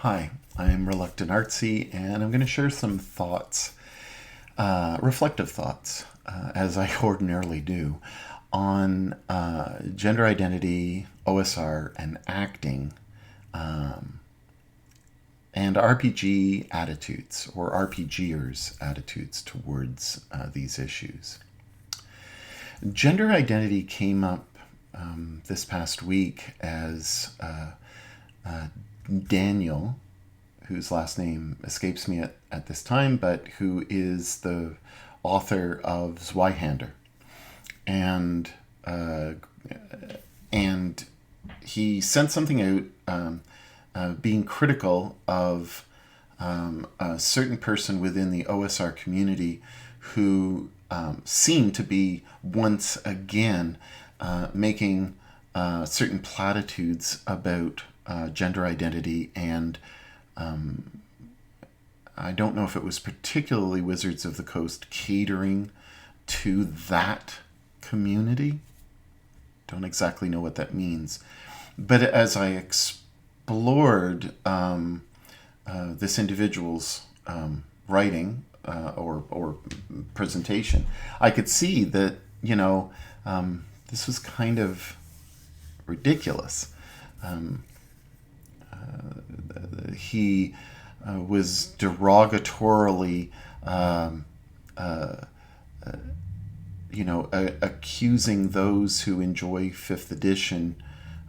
Hi, I'm Reluctant Artsy, and I'm going to share some thoughts, reflective thoughts, as I ordinarily do, on gender identity, OSR, and acting, and RPG attitudes, or RPGers' attitudes towards these issues. Gender identity came up this past week as Daniel, whose last name escapes me at this time, but who is the author of Zweihander. And he sent something out being critical of a certain person within the OSR community who seemed to be once again making certain platitudes about gender identity, and I don't know if it was particularly Wizards of the Coast catering to that community. Don't exactly know what that means. But as I explored this individual's writing or presentation, I could see that, this was kind of ridiculous. He was derogatorily, accusing those who enjoy 5th edition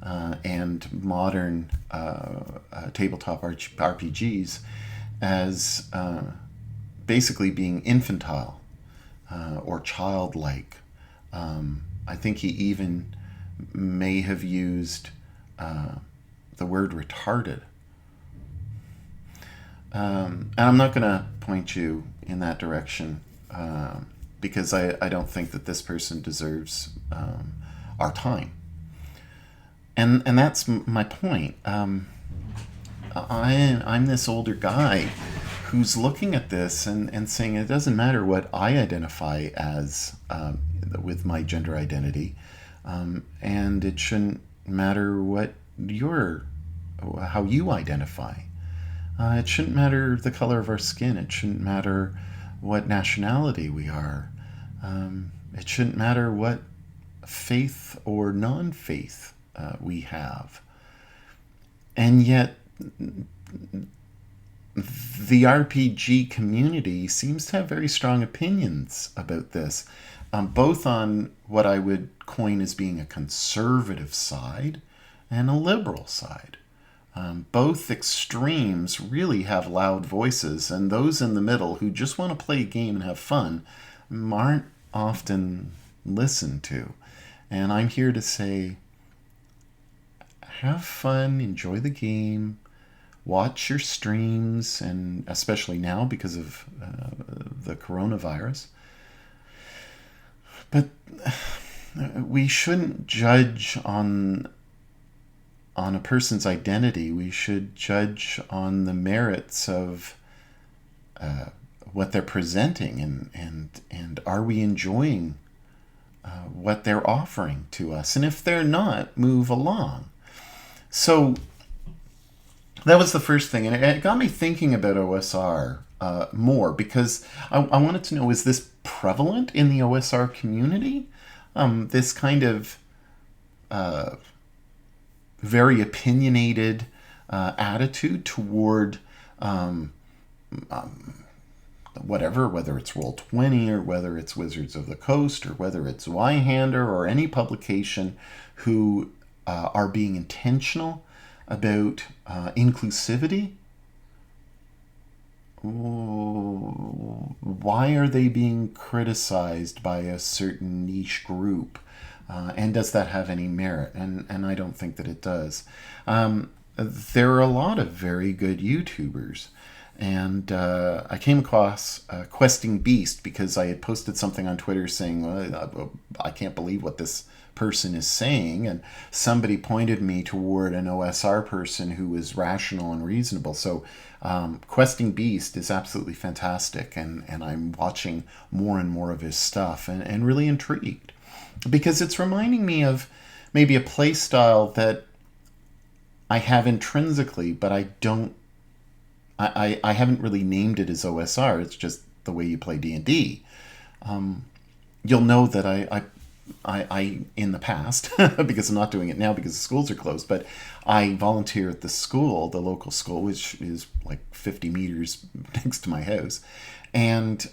and modern tabletop RPGs as basically being infantile or childlike. I think he even may have used the word retarded. And I'm not going to point you in that direction because I don't think that this person deserves our time. And that's my point. I'm this older guy who's looking at this and saying it doesn't matter what I identify as with my gender identity, and it shouldn't matter what how you identify. It shouldn't matter the color of our skin. It shouldn't matter what nationality we are. It shouldn't matter what faith or non-faith we have. And yet, the RPG community seems to have very strong opinions about this, both on what I would coin as being a conservative side and a liberal side. Both extremes really have loud voices, and those in the middle who just want to play a game and have fun aren't often listened to. And I'm here to say, have fun, enjoy the game, watch your streams, and especially now because of the coronavirus. But we shouldn't judge on a person's identity. We should judge on the merits of what they're presenting, and are we enjoying what they're offering to us? And if they're not, move along. So that was the first thing, and it got me thinking about OSR more, because I wanted to know, is this prevalent in the OSR community? This kind of very opinionated attitude toward whether it's Roll20 or whether it's Wizards of the Coast or whether it's Zweihander or any publication who are being intentional about inclusivity. Why are they being criticized by a certain niche group? And does that have any merit? And I don't think that it does. There are a lot of very good YouTubers. And I came across Questing Beast because I had posted something on Twitter saying, well, I can't believe what this person is saying. And somebody pointed me toward an OSR person who was rational and reasonable. So Questing Beast is absolutely fantastic. And I'm watching more and more of his stuff and really intrigued, because it's reminding me of maybe a play style that I have intrinsically, but I don't I haven't really named it as OSR. It's just the way you play D&D. You'll know that I in the past, because I'm not doing it now because the schools are closed, but I volunteer at the school, the local school, which is like 50 meters next to my house. And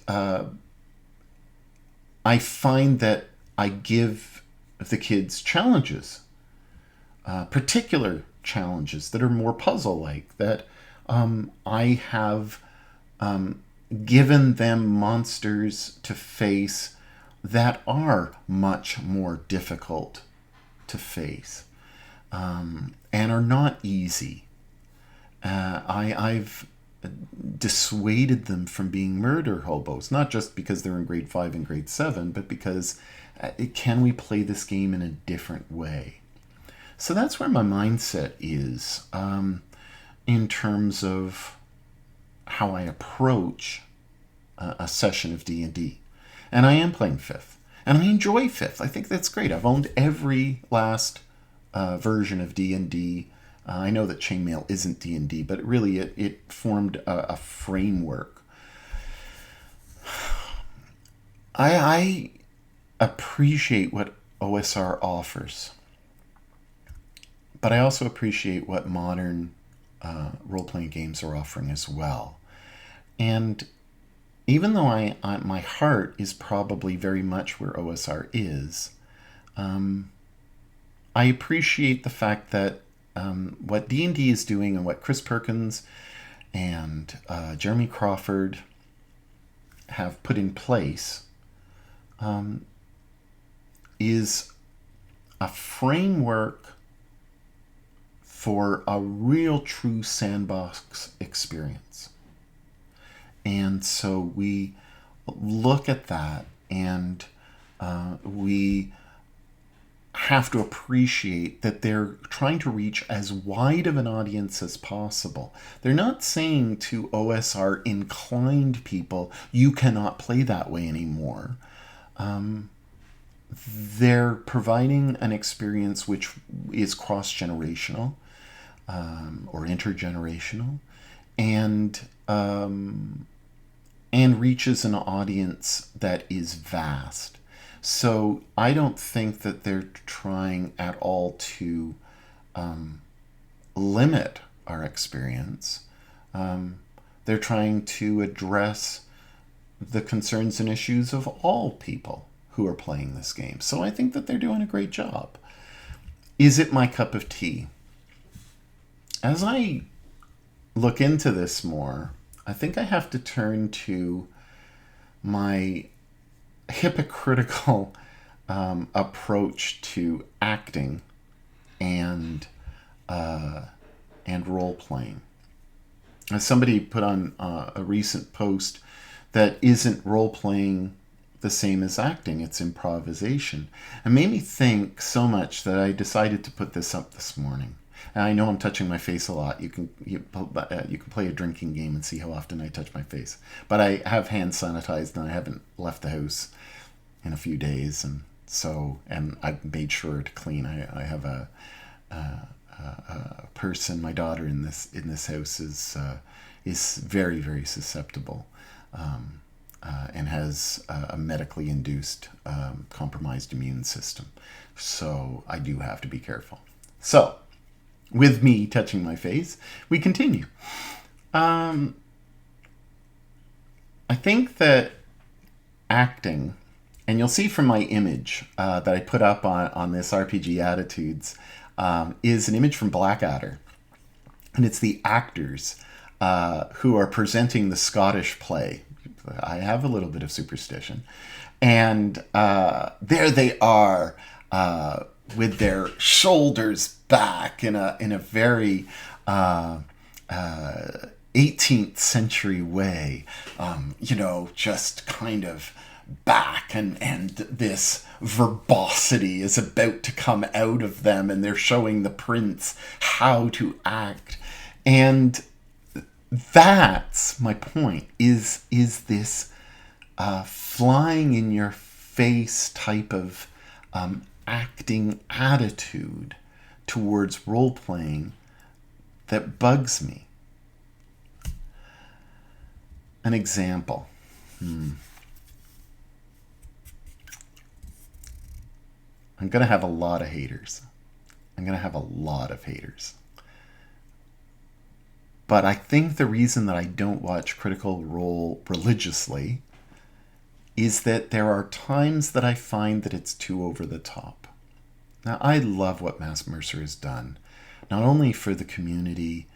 I find that I give the kids challenges, particular challenges that are more puzzle-like, that I have given them monsters to face that are much more difficult to face, and are not easy. I've dissuaded them from being murder hobos, not just because they're in grade 5 and grade 7, but because can we play this game in a different way? So that's where my mindset is, in terms of how I approach a session of D&D. And I am playing 5th. And I enjoy 5th. I think that's great. I've owned every last version of D&D. I know that Chainmail isn't D&D, but really it formed a framework. I appreciate what OSR offers, but I also appreciate what modern role-playing games are offering as well. And even though my heart is probably very much where OSR is, I appreciate the fact that what D&D is doing and what Chris Perkins and Jeremy Crawford have put in place is a framework for a real true sandbox experience. And so we look at that, and we have to appreciate that they're trying to reach as wide of an audience as possible. They're not saying to OSR inclined people, you cannot play that way anymore. They're providing an experience which is cross-generational or intergenerational, and reaches an audience that is vast. So I don't think that they're trying at all to limit our experience. They're trying to address the concerns and issues of all people who are playing this game. So I think that they're doing a great job. Is it my cup of tea? As I look into this more, I think I have to turn to my hypocritical approach to acting and role playing. As somebody put on a recent post, that isn't role playing the same as acting, it's improvisation. It made me think so much that I decided to put this up this morning. And I know I'm touching my face a lot. You can play a drinking game and see how often I touch my face. But I have hand sanitized, and I haven't left the house in a few days, and I've made sure to clean. I have a person, my daughter in this house is very, very susceptible, and has a medically induced compromised immune system. So I do have to be careful. So, with me touching my face, we continue. I think that acting, and you'll see from my image that I put up on this RPG Attitudes, is an image from Blackadder. And it's the actors who are presenting the Scottish play. I have a little bit of superstition. And there they are, with their shoulders back in a very 18th century way, just kind of back, and this verbosity is about to come out of them, and they're showing the prince how to act. And that's my point, is this flying in your face type of acting attitude towards role-playing that bugs me. An example. I'm going to have a lot of haters. I'm going to have a lot of haters. But I think the reason that I don't watch Critical Role religiously is that there are times that I find that it's too over the top. Now, I love what Matt Mercer has done, not only for the community,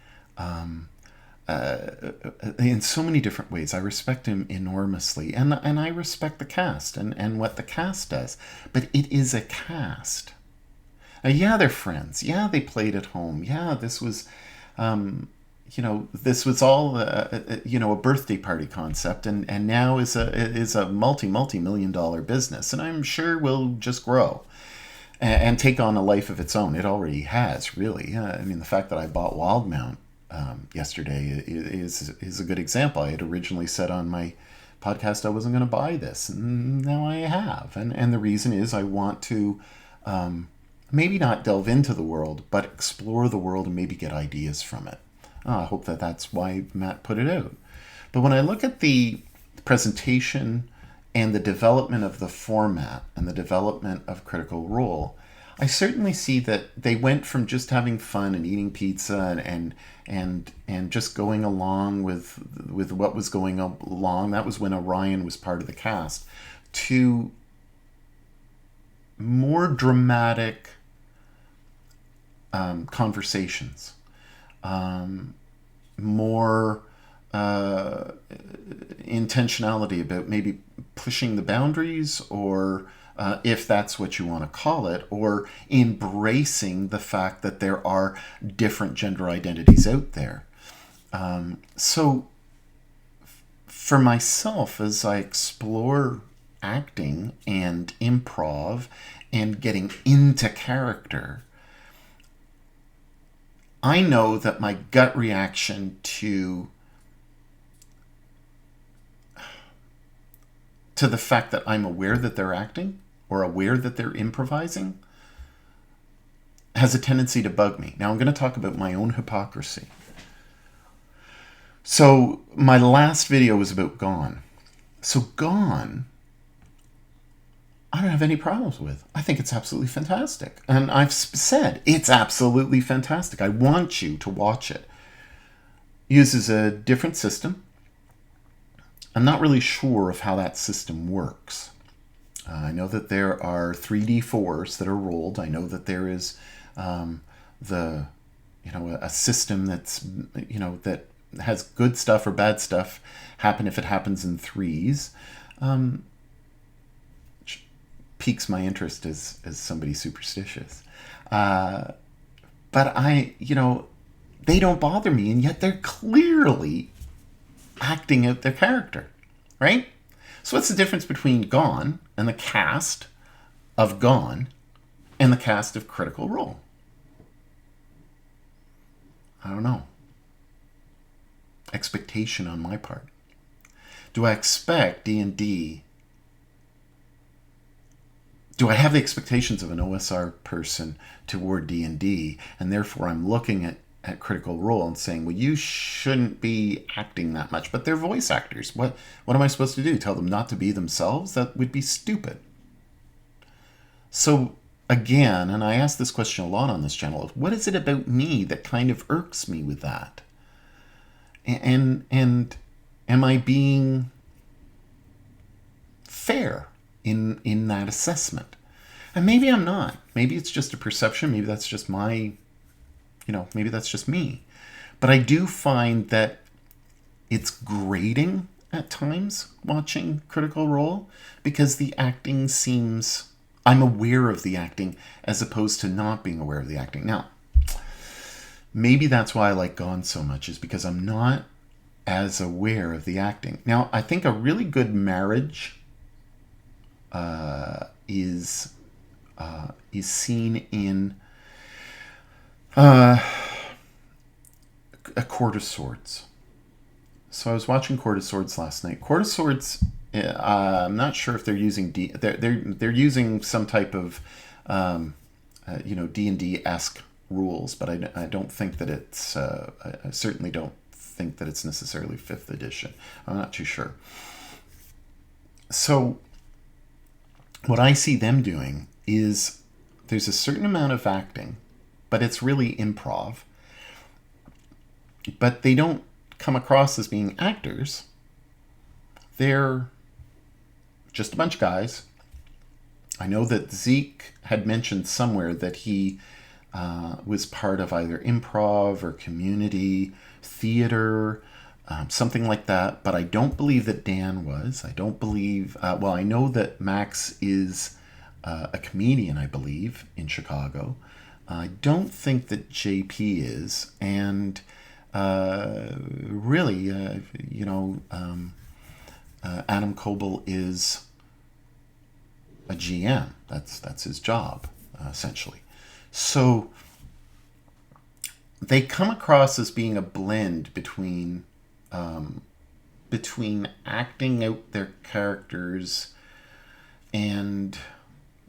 in so many different ways. I respect him enormously, and I respect the cast and what the cast does. But it is a cast. Yeah, they're friends. Yeah, they played at home. Yeah, this was, this was all, a birthday party concept, and now is a multi-million dollar business, and I'm sure will just grow and take on a life of its own. It already has, really. I mean, the fact that I bought Wildmount yesterday is a good example. I had originally said on my podcast I wasn't going to buy this, and now I have. And the reason is I want to maybe not delve into the world, but explore the world and maybe get ideas from it. I hope that that's why Matt put it out. But when I look at the presentation and the development of the format and the development of Critical Role, I certainly see that they went from just having fun and eating pizza and just going along with what was going along. That was when Orion was part of the cast, to more dramatic conversations, more intentionality about maybe pushing the boundaries, or if that's what you want to call it, or embracing the fact that there are different gender identities out there. So for myself, as I explore acting and improv and getting into character, I know that my gut reaction to the fact that I'm aware that they're acting or aware that they're improvising has a tendency to bug me. Now I'm going to talk about my own hypocrisy. So my last video was about Gone. So Gone, I don't have any problems with. I think it's absolutely fantastic. And I've said it's absolutely fantastic. I want you to watch it. It uses a different system. I'm not really sure of how that system works. I know that there are 3D4s that are rolled. I know that there is a system that's, that has good stuff or bad stuff happen if it happens in threes. Which piques my interest as somebody superstitious. But they don't bother me, and yet they're clearly acting out their character, right? So what's the difference between Gone and the cast of Gone and the cast of Critical Role? I don't know. Expectation on my part. Do I expect D&D? Do I have the expectations of an OSR person toward D&D, and therefore I'm looking at Critical Role and saying, well, you shouldn't be acting that much, but they're voice actors. What am I supposed to do? Tell them not to be themselves? That would be stupid. So again, and I ask this question a lot on this channel, what is it about me that kind of irks me with that? And am I being fair in that assessment? And maybe I'm not. Maybe it's just a perception. Maybe that's just maybe that's just me. But I do find that it's grating at times watching Critical Role, because the acting seems, I'm aware of the acting as opposed to not being aware of the acting. Now, maybe that's why I like Gone so much, is because I'm not as aware of the acting. Now, I think a really good marriage is seen in A Court of Swords. So I was watching Court of Swords last night. Court of Swords, I'm not sure if they're using they're using some type of D&D-esque rules, but I don't think that it's I certainly don't think that it's necessarily 5th edition. I'm not too sure. So what I see them doing is there's a certain amount of acting, but it's really improv. But they don't come across as being actors. They're just a bunch of guys. I know that Zeke had mentioned somewhere that he was part of either improv or community theater, something like that. But I don't believe that Dan was. I don't believe, well, I know that Max is a comedian, I believe, in Chicago. I don't think that JP is. And really, Adam Coble is a GM. That's his job, essentially. So they come across as being a blend between acting out their characters and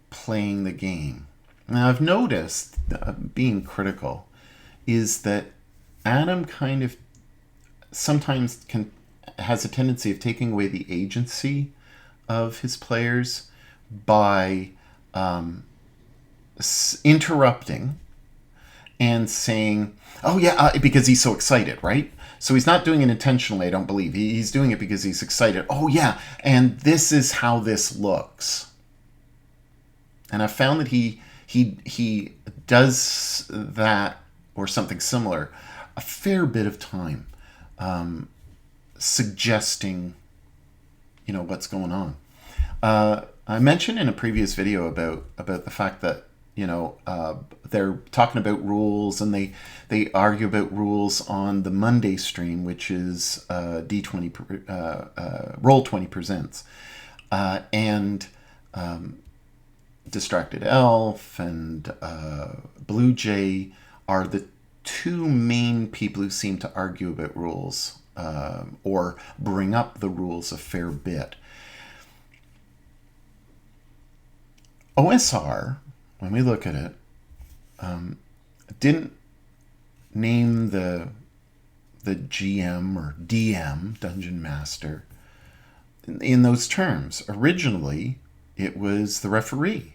playing the game. Now, I've noticed, being critical, is that Adam kind of sometimes has a tendency of taking away the agency of his players by interrupting and saying, oh yeah, because he's so excited, right? So he's not doing it intentionally, I don't believe. He's doing it because he's excited. Oh yeah, and this is how this looks. And I found that he does that or something similar a fair bit of time, suggesting, what's going on. I mentioned in a previous video about the fact that they're talking about rules, and they argue about rules on the Monday stream, which is D20 Roll20 Presents, and Distracted Elf and Blue Jay are the two main people who seem to argue about rules, or bring up the rules a fair bit. OSR, when we look at it, didn't name the GM or DM, Dungeon Master, in those terms. Originally, it was the referee.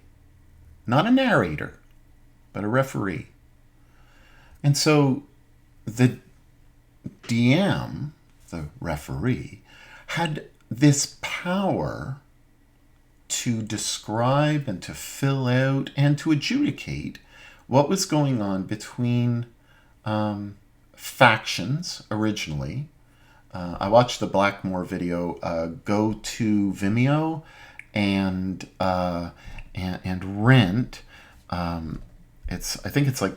Not a narrator, but a referee. And so the DM, the referee, had this power to describe and to fill out and to adjudicate what was going on between factions originally. I watched the Blackmore video. Go to Vimeo and rent. I think it's like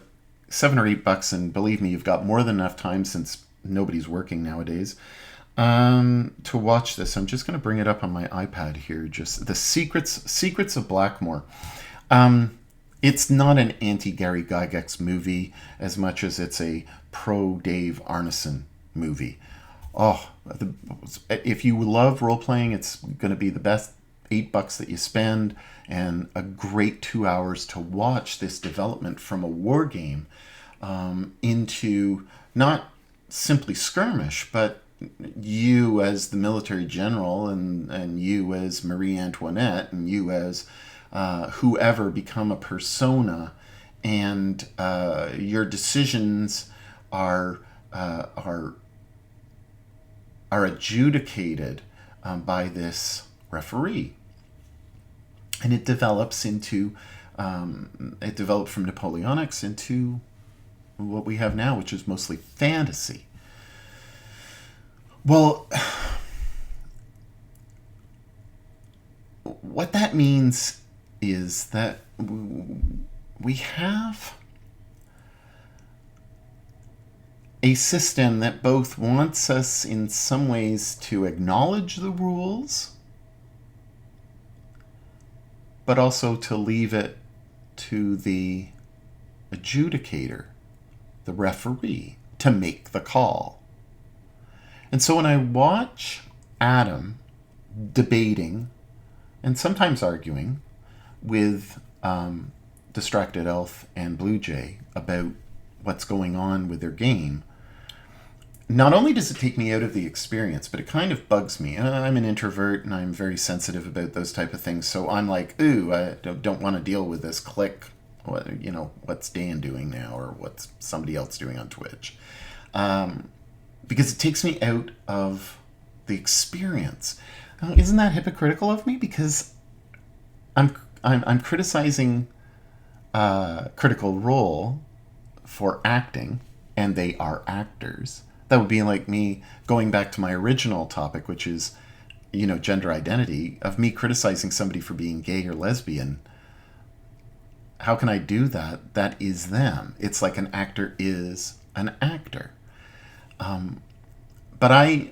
$7 or $8, and believe me, you've got more than enough time since nobody's working nowadays to watch this. I'm just going to bring it up on my iPad here. Just the secrets of Blackmore. It's not an anti-Gary Gygax movie as much as it's a pro-Dave Arneson movie. Oh, if you love role-playing, it's going to be the best $8 that you spend, and a great 2 hours to watch this development from a war game into not simply skirmish, but you as the military general and you as Marie Antoinette and you as whoever become a persona, and your decisions are adjudicated by this referee. And it develops into, it developed from Napoleonics into what we have now, which is mostly fantasy. Well, what that means is that we have a system that both wants us in some ways to acknowledge the rules, but also to leave it to the adjudicator, the referee, to make the call. And so when I watch Adam debating and sometimes arguing with Distracted Elf and Blue Jay about what's going on with their game, not only does it take me out of the experience, but it kind of bugs me. I'm an introvert and I'm very sensitive about those type of things. So I'm like, ooh, I don't want to deal with this. Click, what's Dan doing now, or what's somebody else doing on Twitch? Because it takes me out of the experience. Isn't that hypocritical of me? Because I'm criticizing Critical Role for acting, and they are actors. That would be like me going back to my original topic, which is, gender identity, of me criticizing somebody for being gay or lesbian. How can I do that? That is them. It's like an actor is an actor. But I,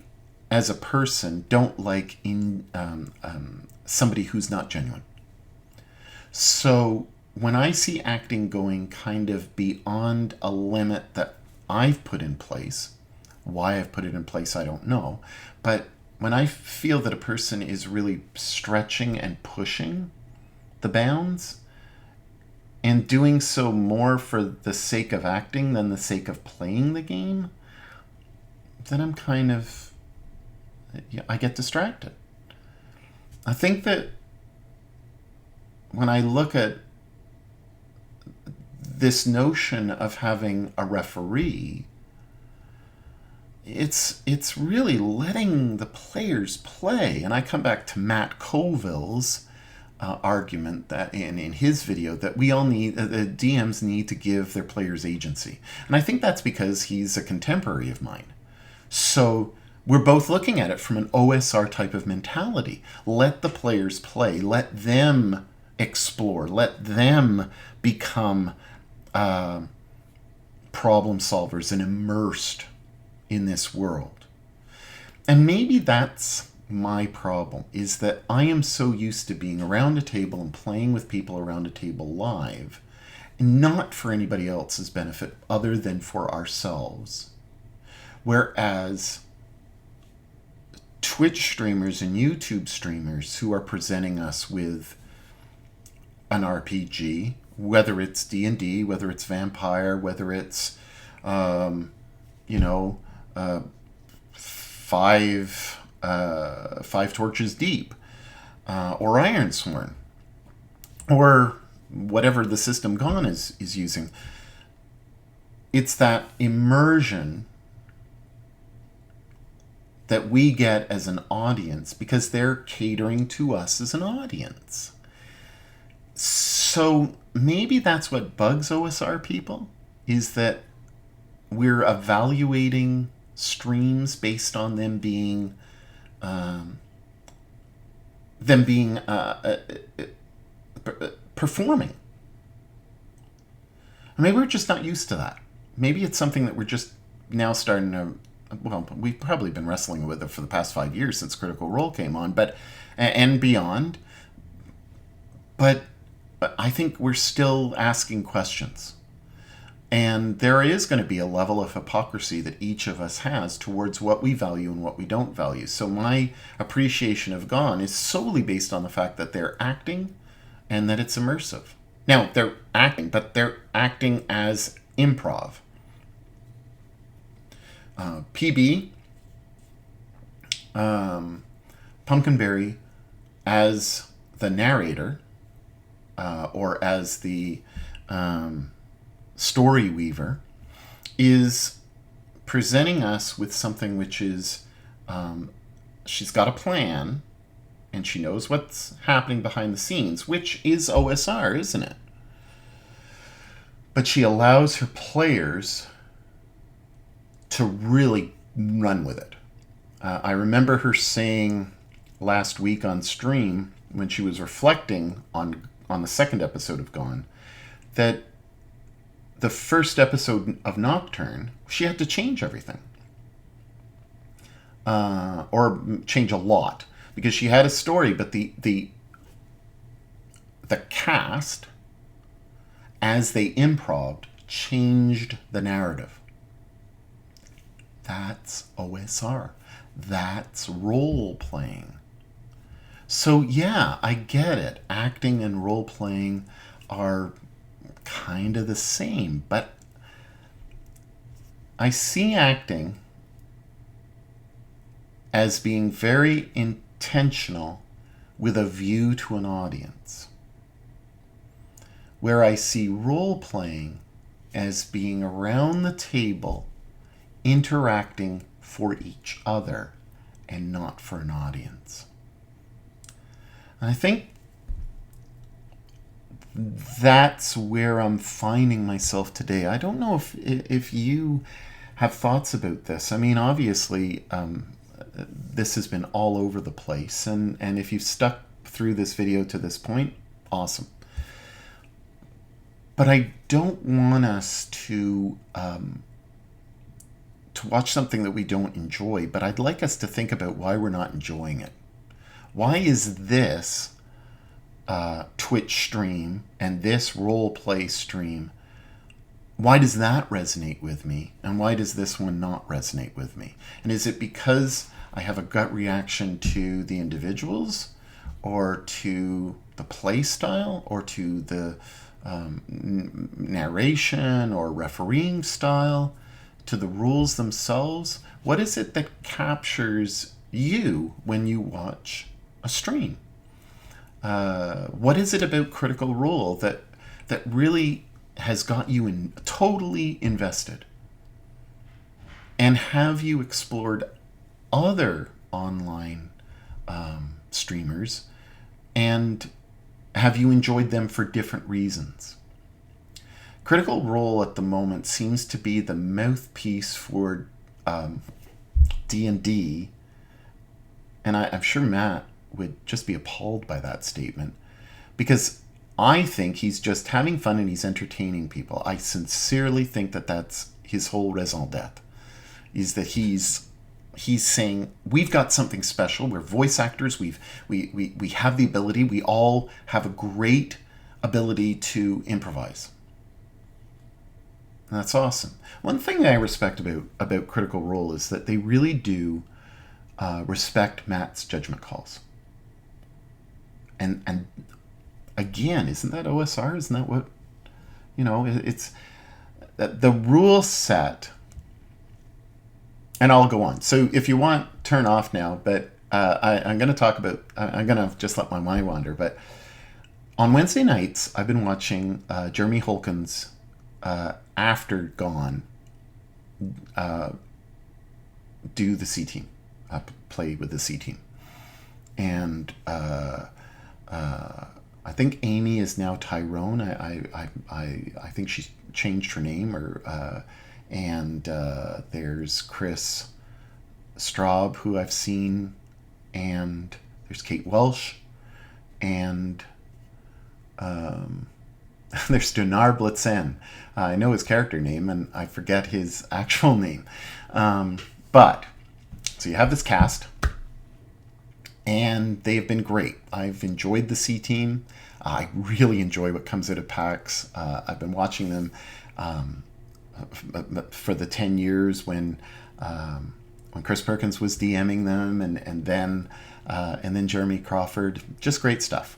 as a person, don't like somebody who's not genuine. So when I see acting going kind of beyond a limit that I've put in place, why I've put it in place, I don't know. But when I feel that a person is really stretching and pushing the bounds and doing so more for the sake of acting than the sake of playing the game, then I'm kind of, I get distracted. I think that when I look at this notion of having a referee, it's really letting the players play. And I come back to Matt Colville's argument that in his video that we all need, the DMs need to give their players agency. And I think that's because he's a contemporary of mine. So we're both looking at it from an OSR type of mentality. Let the players play. Let them explore. Let them become problem solvers and immersed in this world. And maybe that's my problem, is that I am so used to being around a table and playing with people around a table live, not for anybody else's benefit other than for ourselves. Whereas Twitch streamers and YouTube streamers who are presenting us with an RPG, whether it's D&D, whether it's Vampire, whether it's, Five Torches Deep, or Ironsworn, or whatever the system Gone is using. It's that immersion that we get as an audience because they're catering to us as an audience. So maybe that's what bugs OSR people, is that we're evaluating streams based on them being performing. Maybe we're just not used to that. Maybe it's something that we're just now starting to, well, we've probably been wrestling with it for the past 5 years since Critical Role came on, but and beyond. But I think we're still asking questions. And there is going to be a level of hypocrisy that each of us has towards what we value and what we don't value. So my appreciation of Gone is solely based on the fact that they're acting and that it's immersive. Now, they're acting, but they're acting as improv. PB, Pumpkinberry as the narrator, or as the story weaver, is presenting us with something which is, she's got a plan and she knows what's happening behind the scenes, which is OSR, isn't it? But she allows her players to really run with it. I remember her saying last week on stream, when she was reflecting on the second episode of Gone, that the first episode of Nocturne, she had to change everything. Or change a lot. Because she had a story, but the cast, as they improv'd, changed the narrative. That's OSR. That's role playing. So yeah, I get it. Acting and role playing are kind of the same, but I see acting as being very intentional with a view to an audience, where I see role playing as being around the table interacting for each other and not for an audience. And I think that's where I'm finding myself today. I don't know if you have thoughts about this. I mean, obviously, this has been all over the place, and if you've stuck through this video to this point, awesome. But I don't want us to watch something that we don't enjoy, but I'd like us to think about why we're not enjoying it. Why is this Twitch stream and this role play stream, why does that resonate with me, and why does this one not resonate with me? And is it because I have a gut reaction to the individuals, or to the play style, or to the narration or refereeing style, to the rules themselves? What is it that captures you when you watch a stream? What is it about Critical Role that really has got you totally invested? And have you explored other online streamers, and have you enjoyed them for different reasons? Critical Role at the moment seems to be the mouthpiece for D&D, and I'm sure Matt would just be appalled by that statement, because I think he's just having fun and he's entertaining people. I sincerely think that that's his whole raison d'etre, is that he's saying, we've got something special. We're voice actors. We have the ability. We all have a great ability to improvise. And that's awesome. One thing that I respect about Critical Role is that they really do respect Matt's judgment calls. And again, isn't that OSR? Isn't that what, it's the rule set. And I'll go on. So if you want, turn off now. But I'm going to talk about, I'm going to just let my mind wander. But on Wednesday nights, I've been watching Jeremy Holkin's After Gone do the C team, play with the C team. And I think Amy is now Tyrone. I think she's changed her name, and there's Chris Straub, who I've seen, and there's Kate Welsh, and there's Donar Blitzen. I know his character name, and I forget his actual name. But so you have this cast, and they have been great. I've enjoyed the C team. I really enjoy what comes out of PAX. I've been watching them for the 10 years when Chris Perkins was DMing them, and then Jeremy Crawford. Just great stuff.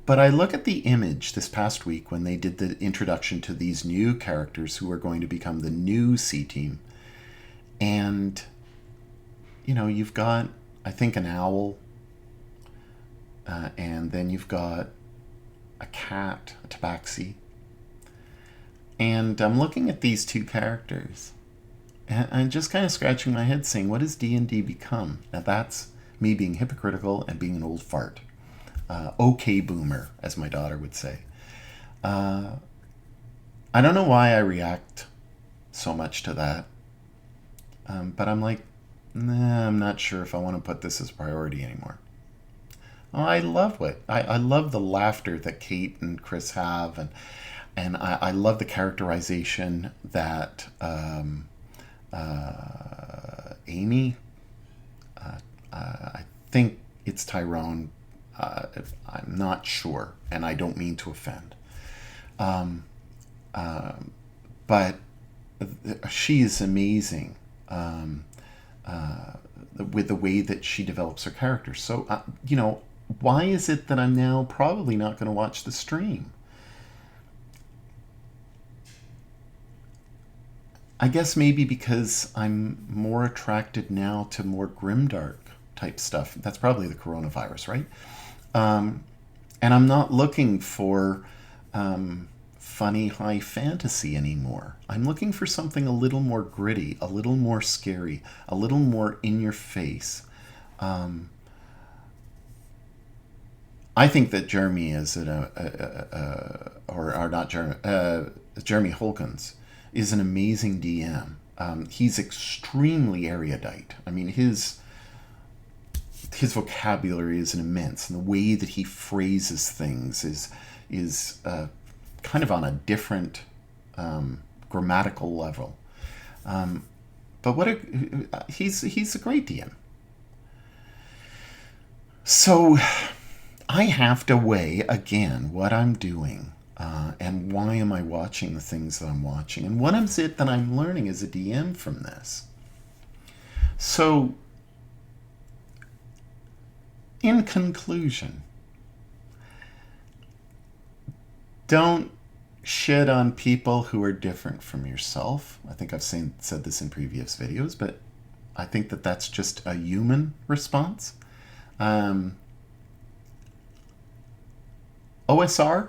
But I look at the image this past week when they did the introduction to these new characters who are going to become the new C team. And, you've got, I think, an owl. And then you've got a cat, a tabaxi. And I'm looking at these two characters. And I'm just kind of scratching my head saying, what does D&D become? Now that's me being hypocritical and being an old fart. Okay boomer, as my daughter would say. I don't know why I react so much to that. But I'm like, I'm not sure if I want to put this as a priority anymore. Oh, I love I love the laughter that Kate and Chris have, and I love the characterization that Amy, I think it's Tyrone, I'm not sure, and I don't mean to offend, but she is amazing with the way that she develops her character. So, why is it that I'm now probably not going to watch the stream? I guess maybe because I'm more attracted now to more grimdark type stuff. That's probably the coronavirus, right? And I'm not looking for funny high fantasy anymore. I'm looking for something a little more gritty, a little more scary, a little more in your face. I think that Jeremy is or not Jeremy, Jeremy Holkins is an amazing DM. He's extremely erudite. I mean, his vocabulary is immense, and the way that he phrases things is kind of on a different grammatical level. But he's a great DM. So I have to weigh again what I'm doing, and why am I watching the things that I'm watching, and what is it that I'm learning as a DM from this. So, in conclusion, don't shit on people who are different from yourself. I think I've said this in previous videos, but I think that that's just a human response. OSR,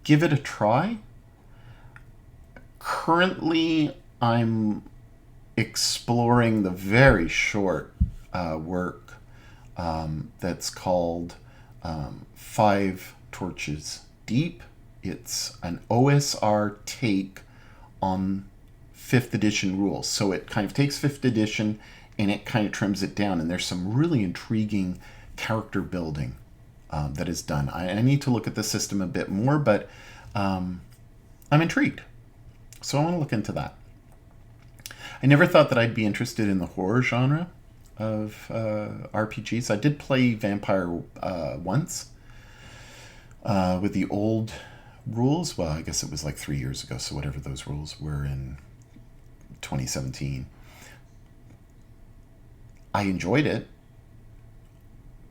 give it a try. Currently, I'm exploring the very short work that's called 5 Torches Deep. It's an OSR take on 5th edition rules. So it kind of takes 5th edition and it kind of trims it down. And there's some really intriguing character building that is done. I need to look at the system a bit more, but I'm intrigued. So I want to look into that. I never thought that I'd be interested in the horror genre of RPGs. I did play Vampire once with the old rules. Well, I guess it was like 3 years ago, so whatever those rules were in 2017. I enjoyed it,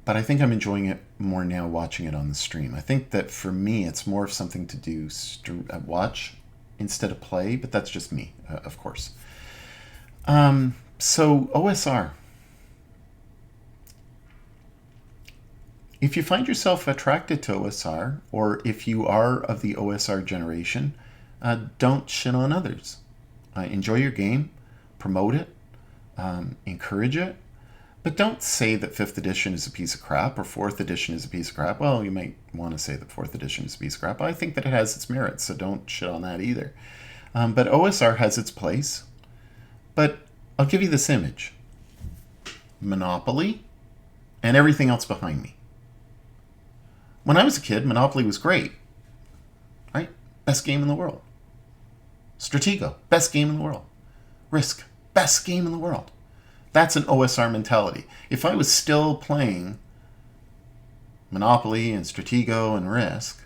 but I think I'm enjoying it more now watching it on the stream. I think that for me, it's more of something to do watch instead of play, but that's just me, of course. So OSR. If you find yourself attracted to OSR, or if you are of the OSR generation, don't shit on others. Enjoy your game, promote it, encourage it, but don't say that 5th edition is a piece of crap or 4th edition is a piece of crap. Well, you might want to say that 4th edition is a piece of crap. I think that it has its merits, so don't shit on that either. But OSR has its place. But I'll give you this image. Monopoly and everything else behind me. When I was a kid, Monopoly was great, right? Best game in the world. Stratego, best game in the world. Risk, best game in the world. That's an OSR mentality. If I was still playing Monopoly and Stratego and Risk,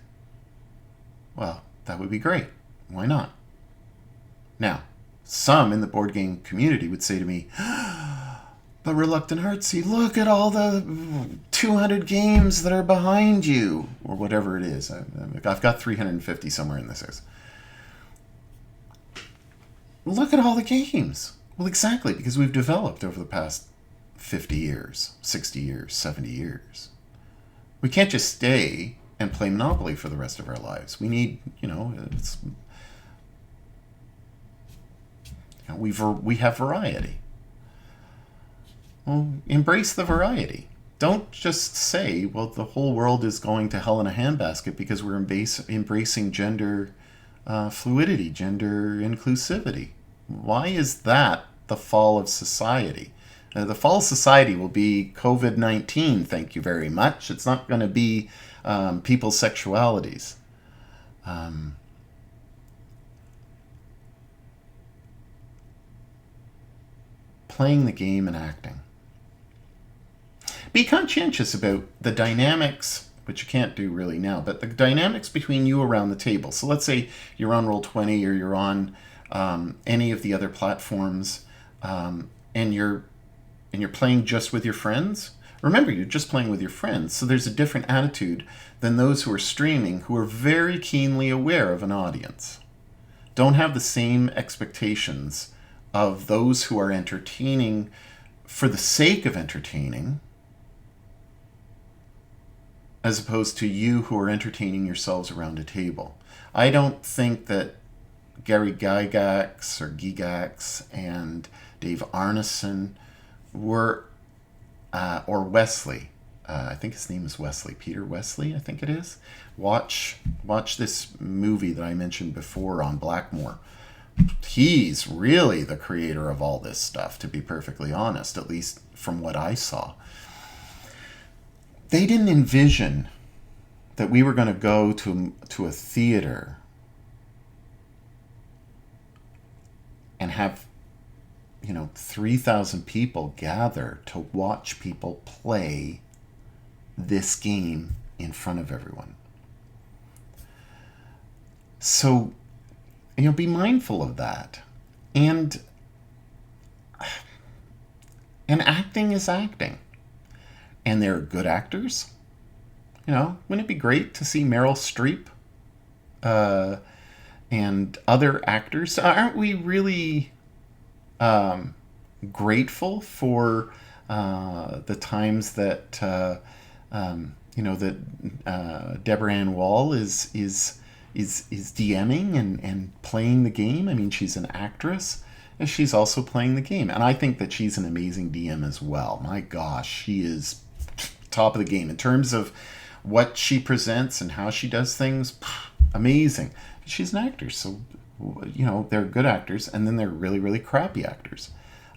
well, that would be great. Why not? Now, some in the board game community would say to me, but Reluctant Heartsy, look at all the 200 games that are behind you, or whatever it is. I've got 350 somewhere in this house. Look at all the games. Well, exactly, because we've developed over the past 50 years, 60 years, 70 years. We can't just stay and play Monopoly for the rest of our lives. We need, we have variety. Well, embrace the variety. Don't just say, well, the whole world is going to hell in a handbasket because we're embracing gender fluidity, gender inclusivity. Why is that the fall of society? The fall of society will be COVID-19, thank you very much. It's not going to be people's sexualities. Playing the game and acting. Be conscientious about the dynamics, which you can't do really now, but the dynamics between you around the table. So let's say you're on Roll20 or you're on any of the other platforms, and you're playing just with your friends. Remember, you're just playing with your friends, so there's a different attitude than those who are streaming, who are very keenly aware of an audience. Don't have the same expectations of those who are entertaining for the sake of entertaining, as opposed to you who are entertaining yourselves around a table. I don't think that Gary Gygax and Dave Arneson were, or Wesley. I think his name is Wesley. Peter Wesley, I think it is. Watch this movie that I mentioned before on Blackmore. He's really the creator of all this stuff, to be perfectly honest, at least from what I saw. They didn't envision that we were going to go to a theater and have 3,000 people gather to watch people play this game in front of everyone. So, be mindful of that. And acting is acting. And they're good actors. Wouldn't it be great to see Meryl Streep and other actors? Aren't we really grateful for the times that Deborah Ann Wall is DMing and playing the game? I mean, she's an actress, and she's also playing the game. And I think that she's an amazing DM as well. My gosh, she is top of the game in terms of what she presents and how she does things. Amazing. She's an actor, so they're good actors, and then they're really, really crappy actors.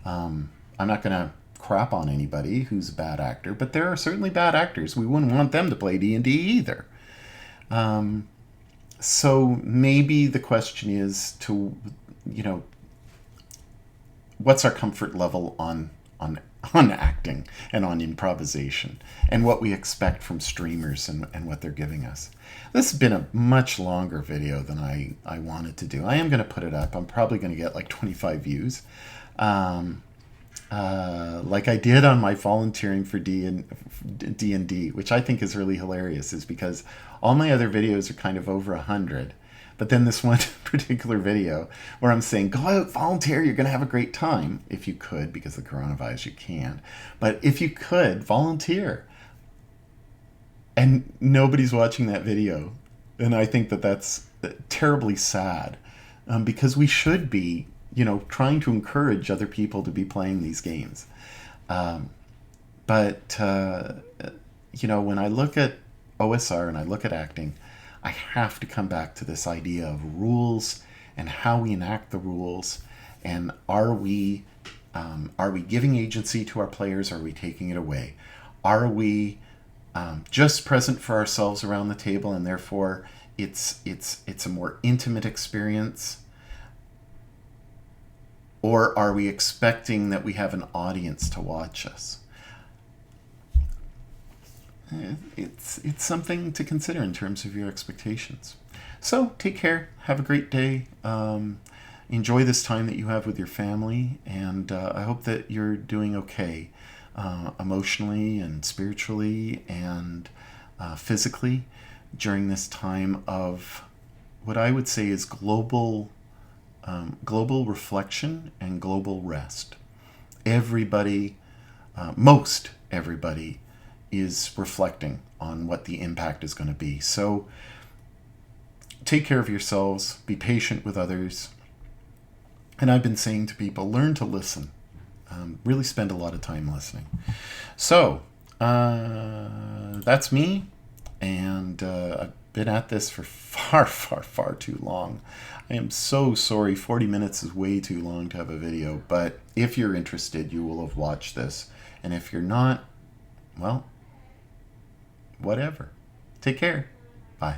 I'm not going to crap on anybody who's a bad actor, but there are certainly bad actors. We wouldn't want them to play D&D either. So maybe the question is to, what's our comfort level on acting and on improvisation and what we expect from streamers and what they're giving us. This has been a much longer video than I wanted to do. I am going to put it up. I'm probably going to get like 25 views. Like I did on my volunteering for D&D, which I think is really hilarious, is because all my other videos are kind of over 100. But then this one particular video where I'm saying, go out, volunteer, you're going to have a great time. If you could, because of the coronavirus, you can't. But if you could, volunteer. And nobody's watching that video. And I think that that's terribly sad, because we should be, trying to encourage other people to be playing these games. But when I look at OSR and I look at acting, I have to come back to this idea of rules and how we enact the rules, and are we giving agency to our players? Or are we taking it away? Are we just present for ourselves around the table, and therefore it's a more intimate experience? Or are we expecting that we have an audience to watch us? It's something to consider in terms of your expectations. So take care. Have a great day. Enjoy this time that you have with your family. And I hope that you're doing okay emotionally and spiritually and physically during this time of what I would say is global reflection and global rest. Everybody, most everybody, is reflecting on what the impact is going to be. So take care of yourselves, be patient with others. And I've been saying to people, learn to listen. Really spend a lot of time listening. So that's me. And I've been at this for far, far, far too long. I am so sorry. 40 minutes is way too long to have a video. But if you're interested, you will have watched this. And if you're not, well, whatever. Take care. Bye.